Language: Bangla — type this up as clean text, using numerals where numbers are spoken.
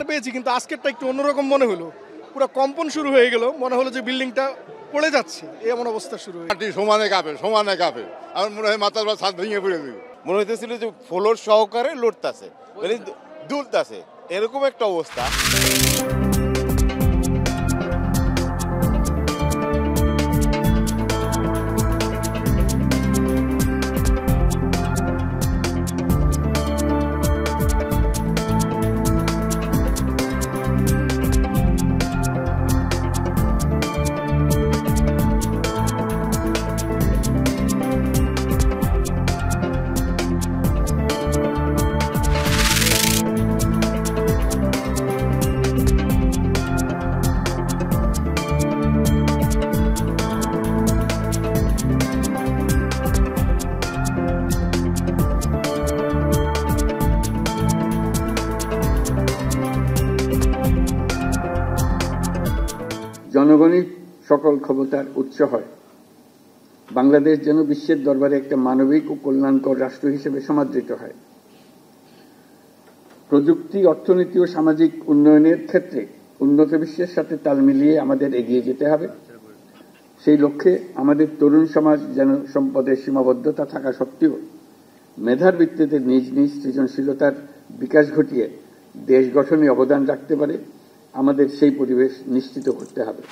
পেয়েছি, কিন্তু আজকেরটা একটু অন্যরকম মনে হলো। পুরো কম্পন শুরু হয়ে গেল, মনে হলো যে বিল্ডিংটা পড়ে যাচ্ছে, এমন অবস্থা শুরু হয়ে গেল। সমানে কাঁপে। আমার মনে হয় মাথার ছাদ ভেঙে পড়ে দিবে। মনে হইতেছিল যে ফ্লোর সহকারে লড়তাছে, মানে দুলতাছে, এরকম একটা অবস্থা। জনগণই সকল ক্ষমতার উৎস হয়। বাংলাদেশ যেন বিশ্বের দরবারে একটা মানবিক ও কল্যাণকর রাষ্ট্র হিসেবে সমাদৃত হয়। প্রযুক্তি, অর্থনীতি ও সামাজিক উন্নয়নের ক্ষেত্রে উন্নত বিশ্বের সাথে তাল মিলিয়ে আমাদের এগিয়ে যেতে হবে। সেই লক্ষ্যে আমাদের তরুণ সমাজ যেন সম্পদের সীমাবদ্ধতা থাকা সত্ত্বেও মেধার ভিত্তিতে নিজ নিজ সৃজনশীলতার বিকাশ ঘটিয়ে দেশ গঠনে অবদান রাখতে পারে, আমাদের সেই পরিবেশ নিশ্চিত করতে হবে।